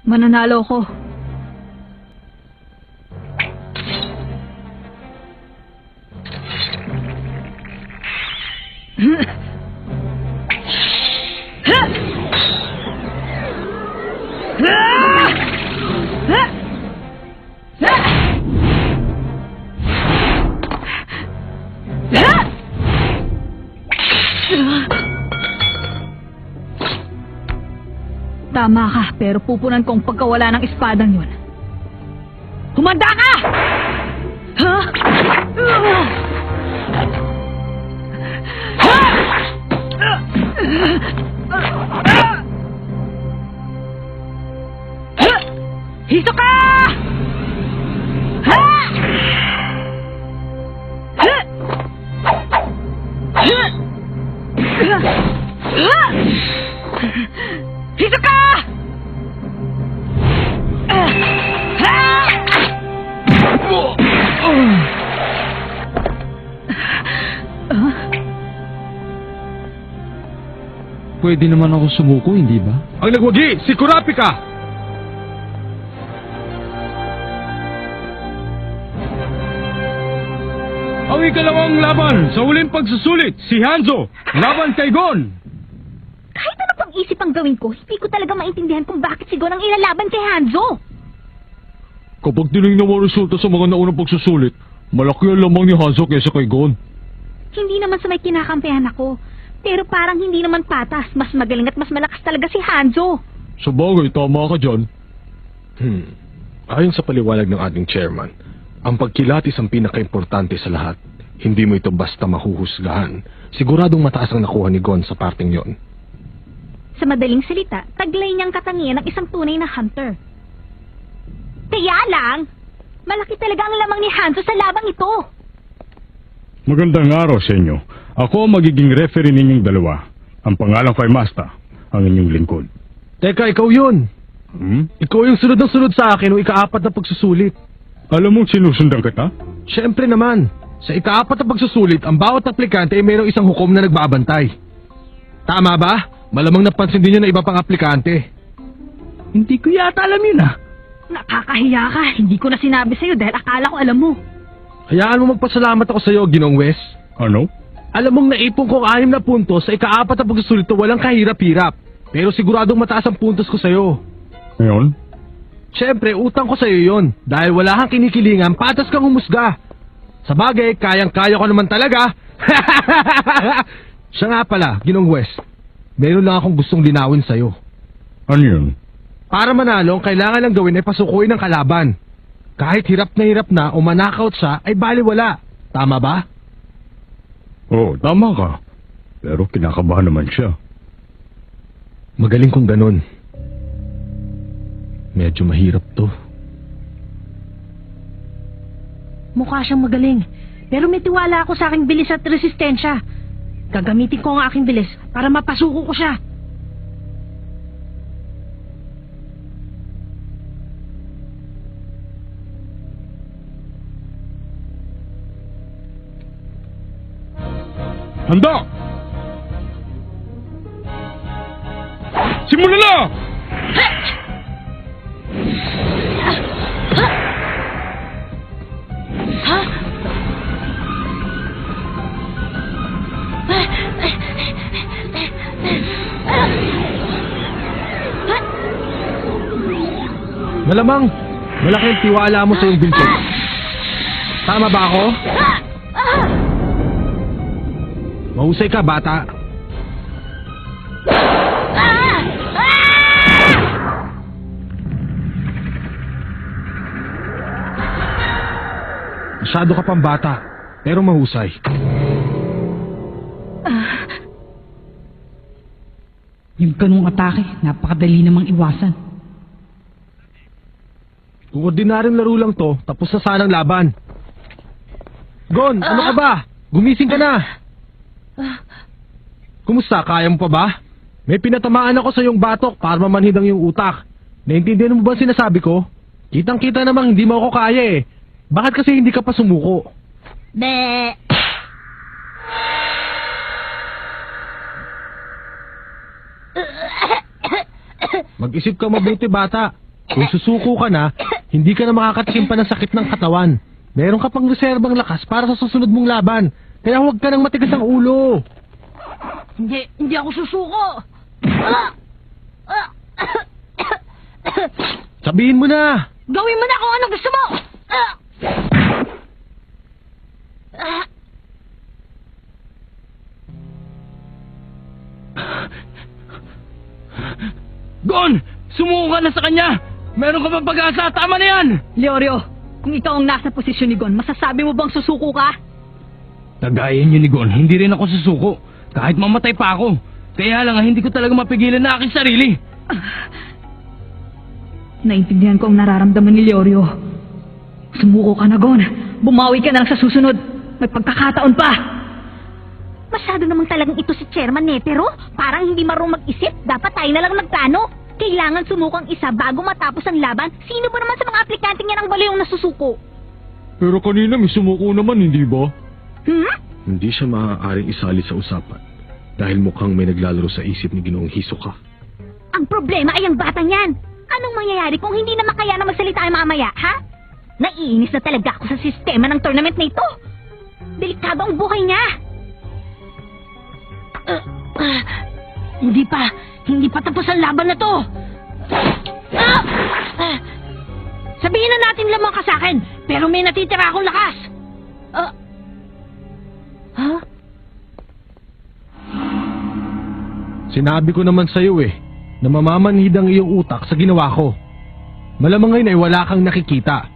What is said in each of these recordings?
Mananalo ko. Tama ka, pero pupunan kong pagkawala ng espadang yun. Humanda ka! Ha? Hisoka! Ha? Hisoka! Pwede naman ako sumuko, hindi ba? Ang nagwagi, si Kurapika! Ang ikalawang laban sa huling pagsusulit, si Hanzo, laban kay Gon! Kahit ano pang isip ang gawin ko, hindi ko talaga maintindihan kung bakit si Gon ang ilalaban kay Hanzo. Kapag tinignan mo ang resulta sa mga naunang pagsusulit, malaki ang lamang ni Hanzo kaysa kay Gon. Hindi naman sa may kinakampihan ako. Pero parang hindi naman patas. Mas magaling at mas malakas talaga si Hanzo. Sa bagay, tama ka dyan. Ayon sa paliwanag ng ating chairman, ang pagkilatis ang pinaka-importante sa lahat. Hindi mo ito basta mahuhusgahan. Siguradong mataas ang nakuha ni Gon sa parting yon. Sa madaling salita, taglay niyang katangian ng isang tunay na hunter. Kaya lang, malaki talaga ang lamang ni Hanzo sa labang ito. Magandang araw sa inyo. Ako ang magiging referee ninyong dalawa. Ang pangalan ko ay Masta, ang inyong lingkod. Teka, ikaw yun! Ikaw yung sunod ng sunod sa akin o ika-4 na pagsusulit. Alam mong sinusundan kita? Siyempre naman, sa ika-4 na pagsusulit, ang bawat aplikante ay mayroong isang hukom na nagbabantay. Tama ba? Malamang napansin din yun ng iba pang aplikante. Hindi ko yata alam yun Nakakahiya ka. Hindi ko na sinabi sa'yo dahil akala ko alam mo. Hayaan mo magpasalamat ako sa iyo, Ginong Wes. Ano? Alam mong naipon ko 6 na puntos sa ika-4 na pagsusulit na walang kahirap-hirap. Pero siguradong mataas ang puntos ko sa iyo. Ngayon? Siyempre, utang ko sa iyo yon. Dahil wala kang kinikilingan, patas kang humusga. Sa bagay, kayang-kaya ko naman talaga. Siya nga pala, Ginong Wes. Meron lang akong gustong linawin sa iyo. Ano yun? Para manalo, ang kailangan lang gawin ay pasukuin ng kalaban. Kahit hirap na o manakaut siya, ay baliwala. Tama ba? Oo, tama ka. Pero kinakabahan naman siya. Magaling kong ganun. Medyo mahirap to. Mukha siyang magaling. Pero may tiwala ako sa aking bilis at resistensya. Gagamitin ko ang aking bilis para mapasuko ko siya. Handa! Simula na! Malamang, malaki ang tiwala mo sa iyong Vincent. Tama ba ako? Mahusay ka, bata. Masyado ka pang bata, pero mahusay. Yung ganung atake, napakadali namang iwasan. Kung ordinaryong laro lang to, tapos na sanang laban. Gon, ano ka ba? Gumising ka na. Kumusta? Kaya mo pa ba? May pinatamaan ako sa iyong batok para mamanhid ang iyong utak. Naintindihan mo ba ang sinasabi ko? Kitang-kita namang hindi mo ako kaya eh. Bakit kasi hindi ka pa sumuko? Be. Mag-isip ka mabuti, bata. Kung susuko ka na, hindi ka na makakatsimpa ng sakit ng katawan. Meron ka pang reserbang lakas para sa susunod mong laban. Kaya huwag ka nang matigas ang ulo. Hindi ako susuko. Sabihin mo na. Gawin mo na kung ano gusto mo. Gon! Sumuko ka na sa kanya! Meron ka bang pag-asa? Tama na yan! Leorio, kung ikaw ang nasa posisyon ni Gon, masasabi mo bang susuko ka? Kagaya niyo ni Gon, hindi rin ako susuko. Kahit mamatay pa ako. Kaya lang hindi ko talaga mapigilan na aking sarili. Naintindihan ko ang nararamdaman ni Leorio. Sumuko ka na, Gon. Bumawi ka na lang sa susunod. May pagkakataon pa. Masyado namang talagang ito si Chairman Netero. Parang hindi marunong mag-isip. Dapat tayo na lang nagplano. Kailangan sumuko ang isa bago matapos ang laban. Sino ba naman sa mga aplikante niya ng baliw na susuko? Pero kanina may sumuko naman, hindi ba? Hindi siya maaaring isali sa usapan dahil mukhang may naglalaro sa isip ni Ginoong Hisoka. Ang problema ay ang batang yan. Anong mangyayari kung hindi na makaya na magsalita ay mamaya, ha? Naiinis na talaga ako sa sistema ng tournament na ito. Delikado ang buhay niya. Hindi pa tapos ang laban na to. Sabihin na natin lamang ka sa akin, pero may natitira akong lakas. Sinabi ko naman sa'yo na mamamanhid ang iyong utak sa ginawa ko. Malamang ngayon ay wala kang nakikita.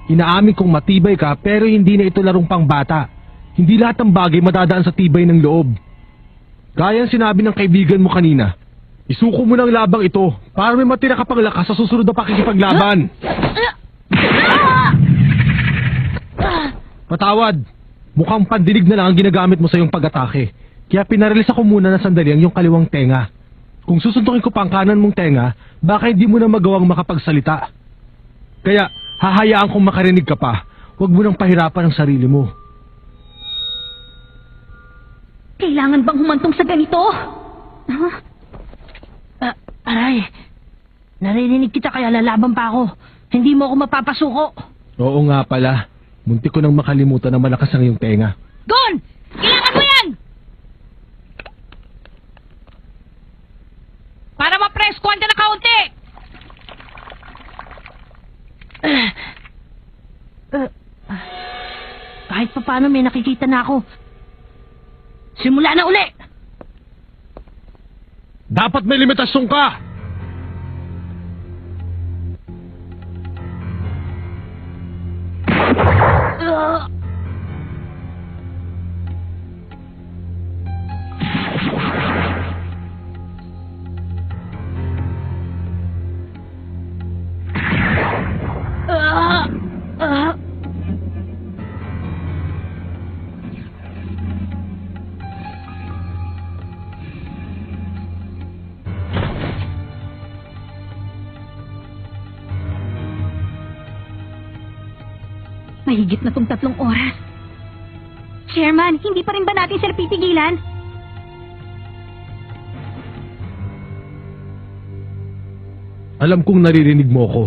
Inaamin kong matibay ka pero hindi na ito larong pang bata. Hindi lahat ng bagay madadaan sa tibay ng loob. Gaya ang sinabi ng kaibigan mo kanina, isuko mo ng labang ito para may matira ka pang lakas sa susunod na pakikipaglaban. Patawad, mukhang pandinig na lang ang ginagamit mo sa iyong pag-atake. Kaya pinarelisa ko muna na sandali ang iyong kaliwang tenga. Kung susuntukin ko pa ang kanan mong tenga, baka hindi mo na magawang makapagsalita. Kaya hahayaan kong makarinig ka pa. Huwag mo nang pahirapan ang sarili mo. Kailangan bang humantong sa ganito? Aray, narinig kita kaya lalaban pa ako. Hindi mo ako mapapasuko. Oo nga pala. Muntik ko nang makalimutan na malakas ang iyong tenga. Gon! Kailangan mo yan! Para ma-press-con ka na kaunti! Kahit pa paano may nakikita na ako. Simula na uli! Dapat may limitasyon ka! Mahigit na tong 3 oras. Chairman, hindi pa rin ba natin sila pipigilan? Alam kong naririnig mo ko.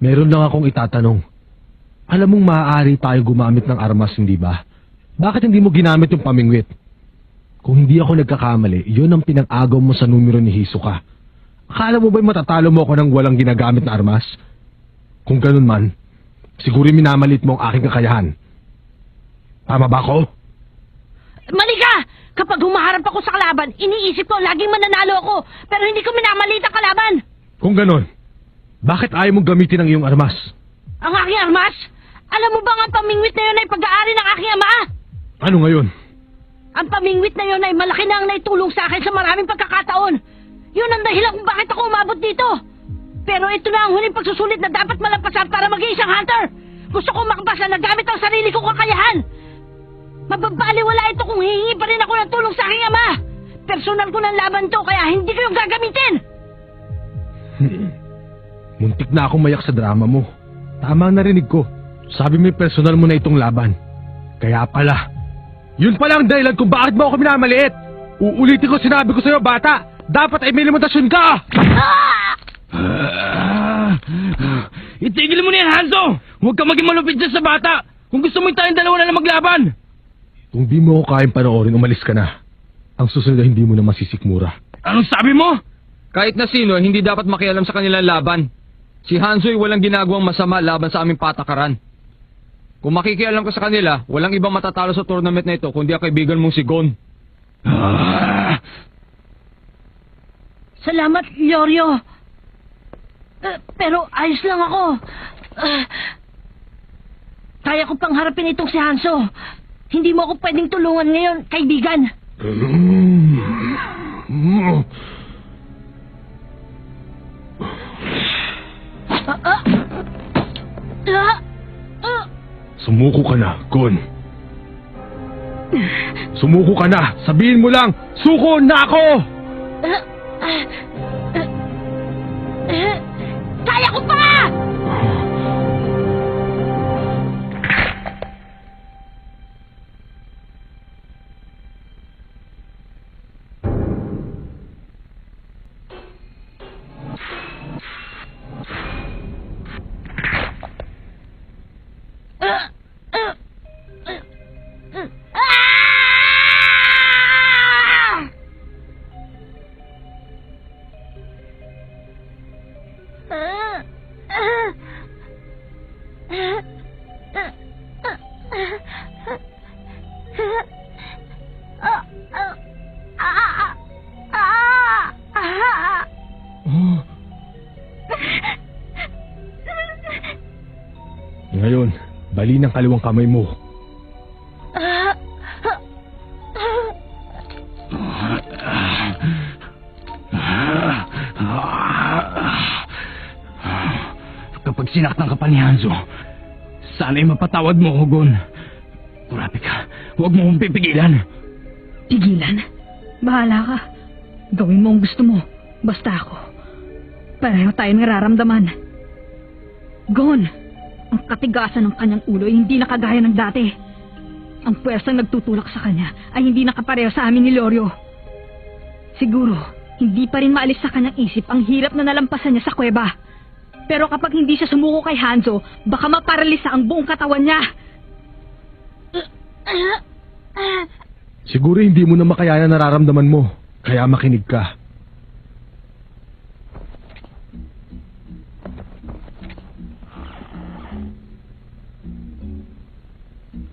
Meron lang akong itatanong. Alam mong maaari tayo gumamit ng armas, hindi ba? Bakit hindi mo ginamit yung pamingwit? Kung hindi ako nagkakamali, yun ang pinag-agaw mo sa numero ni Hisoka. Akala mo ba'y matatalo mo ako ng walang ginagamit na armas? Kung ganun man, siguro minamalit mo ang aking kakayahan. Tama ba ako? Mali ka! Kapag humaharap ako sa kalaban, iniisip ko laging mananalo ako, pero hindi ko minamalit ang kalaban! Kung ganun, bakit ayaw mong gamitin ang iyong armas? Ang aking armas? Alam mo bang ang pamingwit na yun ay pag-aari ng aking ama? Ano ngayon? Ang pamingwit na yun ay malaki na ang naitulong sa akin sa maraming pagkakataon. Yun ang dahilan kung bakit ako umabot dito. Pero ito na ang huling pagsusulit na dapat malampasan para maging isang hunter. Gusto ko makabasa na gamit ang sarili kong kakayahan. Mababaliwala ito kung hihingi pa rin ako ng tulong sa aking ama. Personal ko ng laban to kaya hindi ko yung gagamitin. Muntik na akong mayak sa drama mo. Tama ang narinig ko. Sabi mo personal mo na itong laban. Kaya pala. Yun pala ang dahilan kung bakit mo ako minamaliit. Uulitin ko sinabi ko sa'yo, bata. Dapat ay may limitasyon ka! Itigil mo na yan, Hanzo! Huwag ka maging malupit dyan sa bata! Kung gusto mo tayong dalawa na lang maglaban! Kung di mo ako kayang panoorin, umalis ka na. Ang susunod ay hindi mo na masisikmura. Anong sabi mo? Kahit na sino, hindi dapat makialam sa kanilang laban. Si Hanzo'y walang ginagawang masama laban sa aming patakaran. Kung makikialam ka sa kanila, walang ibang matatalo sa tournament na ito kundi ang kaibigan mong si Gon. Salamat, Leorio. Pero ayos lang ako. Kaya ko pang harapin itong si Hanzo. Hindi mo ako pwedeng tulungan ngayon, kaibigan. Sumuko ka na, Gon. Sumuko ka na! Sabihin mo lang, suko na ako! Kaya ko pa! Ngayon, bali ng kaliwang kamay mo. Kapag sinaktan ka pa ni Hanzo, sana'y mapatawad mo ako, Gon. Kurapit ka, huwag mo akong pipigilan. Pigilan? Bahala ka. Gawin mo ang gusto mo. Basta ako. Pareho tayong nararamdaman. Gon, ang katigasan ng kanyang ulo ay hindi nakagaya ng dati. Ang puwersang nagtutulak sa kanya ay hindi nakapareho sa amin ni Leorio. Siguro, hindi pa rin maalis sa kanyang isip ang hirap na nalampasan niya sa kuweba. Pero kapag hindi siya sumuko kay Hanzo, baka maparalisa ang buong katawan niya. Siguro hindi mo na makaya na nararamdaman mo, kaya makinig ka.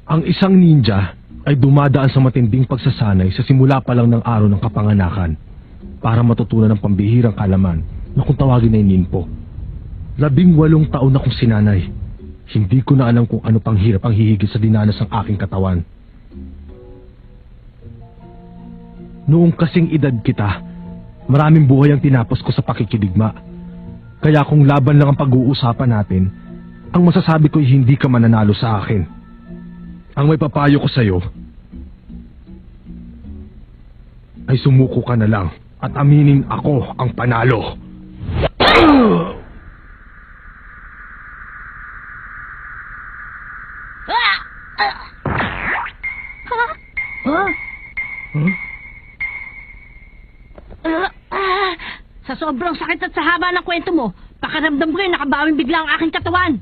Ang isang ninja ay dumadaan sa matinding pagsasanay sa simula pa lang ng araw ng kapanganakan para matutunan ng pambihirang kalaman na kung tawagin ay ninpo. 18 taon na kong sinanay. Hindi ko na alam kung ano pang hirap ang hihigit sa dinanas ng aking katawan. Noong kasing edad kita, maraming buhay ang tinapos ko sa pakikidigma. Kaya kung laban lang ang pag-uusapan natin, ang masasabi ko ay hindi ka mananalo sa akin. Ang may papayo ko sa'yo ay sumuko ka na lang at aminin ako ang panalo. Sa sobrang sakit at sa haba ng kwento mo, pakaramdam ko nakabawing bigla ang aking katawan.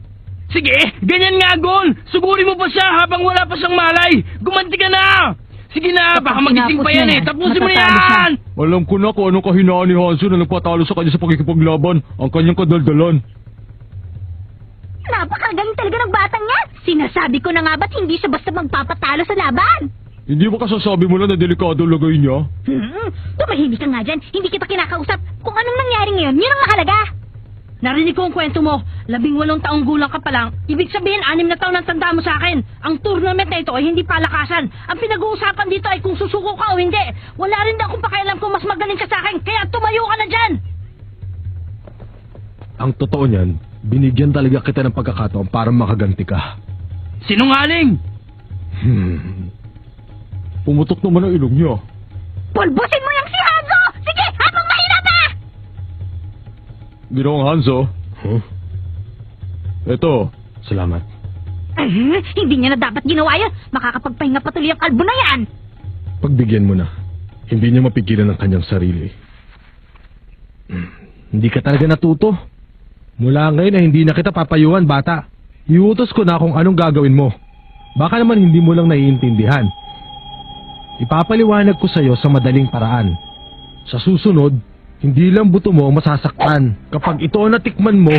Sige, ganyan nga, Gon! Sugurin mo pa siya habang wala pa siyang malay! Gumanti ka na! Sige na, baka magising pa yan Tapusin mo na yan! Alam ko na kung anong kahinaan ni Hanzo na nagpatalo sa kanya sa pakikipaglaban, ang kanyang kadaldalan. Napakagaling talaga ng batang yan! Sinasabi ko na nga ba't hindi siya basta magpapatalo sa laban? Hindi ba kasasabi mo lang na delikado lagay niya? Tumahimik ka nga dyan. Hindi kita kinakausap. Kung anong nangyari ngayon, yun ang mahalaga. Narinig ko ang kwento mo. 18 taong gulang ka pa lang. Ibig sabihin, 6 na taon ang tanda mo sa akin. Ang tournament na ito ay hindi palakasan. Ang pinag-uusapan dito ay kung susuko ka o hindi. Wala rin daw kung pakialam kung mas magaling ka sa akin. Kaya tumayo ka na dyan! Ang totoo niyan, binigyan talaga kita ng pagkakataon para makaganti ka. Sinungaling! Pumutok naman ang ilong niya. Pulbusin mo yung si Hanzo! Sige, habang mahina pa! Ginoong Hanzo. Eto. Salamat. Hindi niya na dapat ginawa yan. Makakapagpahinga patuloy ang kalbo na yan. Pagbigyan mo na. Hindi niya mapigilan ang kanyang sarili. Hindi ka talaga natuto. Mula ngayon ay hindi na kita papayuhan, bata. Iutos ko na kung anong gagawin mo. Baka naman hindi mo lang naiintindihan. Ipapaliwanag ko sa'yo sa madaling paraan. Sa susunod, hindi lang buto mo ang masasaktan. Kapag ito ang natikman mo,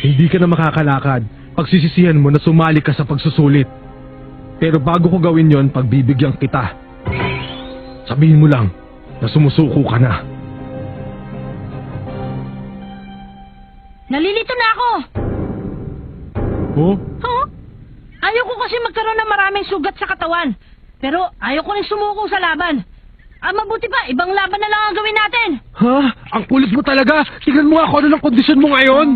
hindi ka na makakalakad. Pagsisisihan mo na sumali ka sa pagsusulit. Pero bago ko gawin yon, pagbibigyan kita. Sabihin mo lang na sumusuko ka na. Nalilito na ako! Oh? Huh? Ayoko kasi magkaroon ng maraming sugat sa katawan. Pero ayoko rin sumuko sa laban. Mabuti pa, ibang laban na lang ang gawin natin. Ha? Ang kulit mo talaga! Tignan mo nga kung ano ng kondisyon mo ngayon!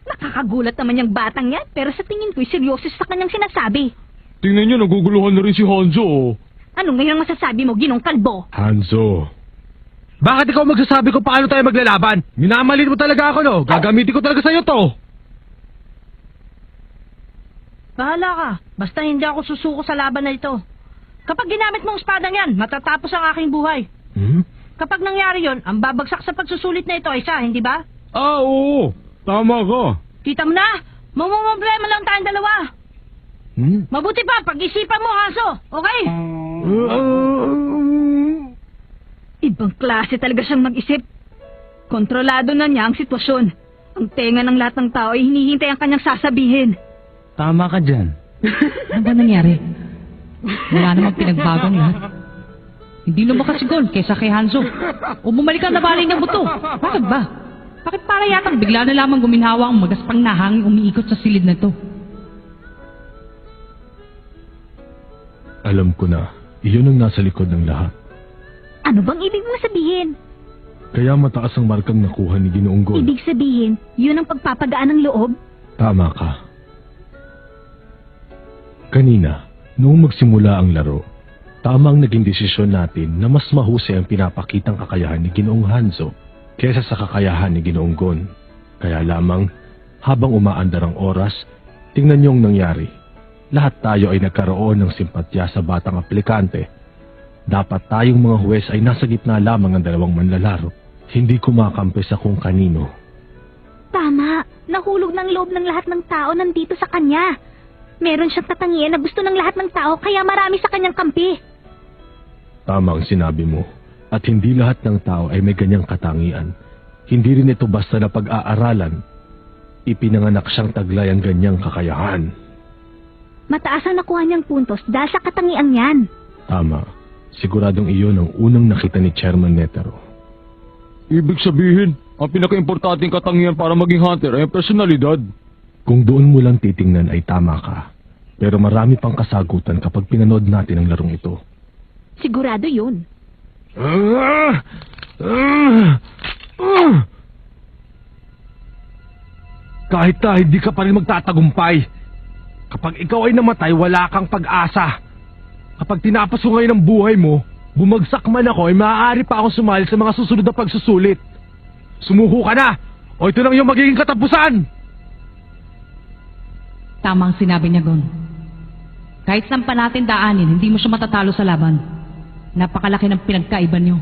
Nakakagulat naman yung batang yan, pero sa tingin ko'y seryoso sa kanyang sinasabi. Tingnan nyo, naguguluhan na rin si Hanzo. Ano ngayon ang masasabi mo, Ginong Kalbo? Hanzo. Bakit ikaw magsasabi kung paano tayo maglalaban? Minamalit mo talaga ako, no? Gagamitin ko talaga sa'yo to. Bahala ka. Basta hindi ako susuko sa laban na ito. Kapag ginamit mong espadang yan, matatapos ang aking buhay. Kapag nangyari yon, ang babagsak sa pagsusulit na ito ay siya, hindi ba? Oo. Tama ka. Kita mo na, mamumblema lang tayong dalawa. Mabuti pa, pag-isipan mo, Hanzo. Okay? Ibang klase talaga siyang mag-isip. Kontrolado na niya ang sitwasyon. Ang tenga ng lahat ng tao ay hinihintay ang kanyang sasabihin. Tama ka dyan. Ano ba nangyari? Wala namang pinagbagong lahat. Hindi lumakas si Gon kaysa kay Hanzo. O bumalik ang nabalay ng buto. Bakit ba? Bakit para yatang bigla na lamang guminhawa ang magaspang na hangin umiikot sa silid na to? Alam ko na, iyon ang nasa likod ng lahat. Ano bang ibig mo sabihin? Kaya mataas ang markang nakuha ni Ginoong Gon. Ibig sabihin, yun ang pagpapagaan ng loob? Tama ka. Kanina, noong magsimula ang laro, tamang naging desisyon natin na mas mahusay ang pinapakitang kakayahan ni Ginoong Hanzo kesa sa kakayahan ni Ginoong Gon. Kaya lamang, habang umaandar ang oras, tingnan niyo ang nangyari. Lahat tayo ay nagkaroon ng simpatya sa batang aplikante. Dapat tayong mga huwes ay nasa gitna lamang ng dalawang manlalaro, hindi kumakampi sa kung kanino. Tama, nahulog ng loob ng lahat ng tao nandito sa kanya. Meron siyang katangian na gusto ng lahat ng tao kaya marami sa kanyang kampi. Tama ang sinabi mo, at hindi lahat ng tao ay may ganyang katangian. Hindi rin ito basta na pag-aaralan. Ipinanganak siyang taglay ang ganyang kakayahan. Mataas ang nakuha niyang puntos dahil sa katangian niyan. Tama, siguradong iyon ang unang nakita ni Chairman Netero. Ibig sabihin, ang pinaka-importanting katangian para maging hunter ay ang personalidad. Kung doon mo lang titingnan ay tama ka. Pero marami pang kasagutan kapag pinanood natin ang larong ito. Sigurado yun. Kahit na hindi ka pa rin magtatagumpay. Kapag ikaw ay namatay, wala kang pag-asa. Kapag tinapos ko ngayon ang buhay mo, bumagsak man ako ay maaari pa akong sumali sa mga susunod na pagsusulit. Sumuko ka na! O ito lang yung magiging katapusan! Tamang sinabi niya, Gon. Kahit saan pa natin daanin, hindi mo siya matatalo sa laban. Napakalaki ng pinagkaiba niyo.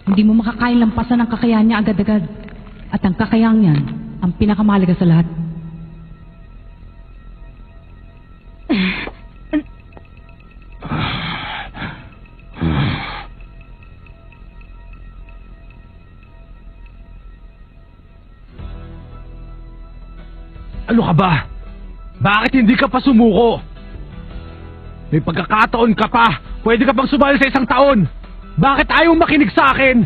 Hindi mo makakain lampasan ang kakayahan niya agad-agad. At ang kakayahan niyan, ang pinakamahalaga sa lahat. Ano ka ba? Bakit hindi ka pa sumuko? May pagkakataon ka pa. Pwede ka pang sumali sa 1 taon. Bakit ayaw makinig sa akin?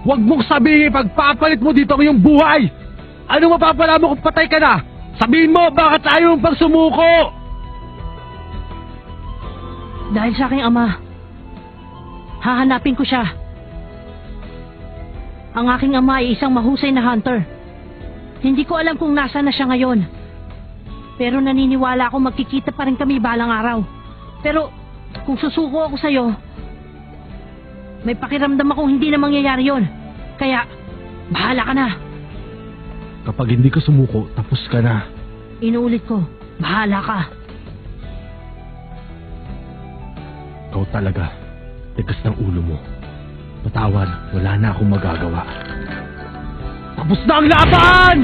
Huwag mong sabihin pagpapalit mo dito ang iyong buhay. Ano mapapala mo kung patay ka na? Sabihin mo bakit ayaw mong pang sumuko? Dahil sa aking ama, hahanapin ko siya. Ang aking ama ay isang mahusay na hunter. Hindi ko alam kung nasa na siya ngayon. Pero naniniwala ako magkikita pa rin kami balang araw. Pero kung susuko ako sa'yo, may pakiramdam akong hindi na mangyayari yon. Kaya, bahala ka na. Kapag hindi ka sumuko, tapos ka na. Inuulit ko, bahala ka. Ikaw talaga, tigas ng ulo mo. Patawad, wala na akong magagawa. Tapos na ang laban!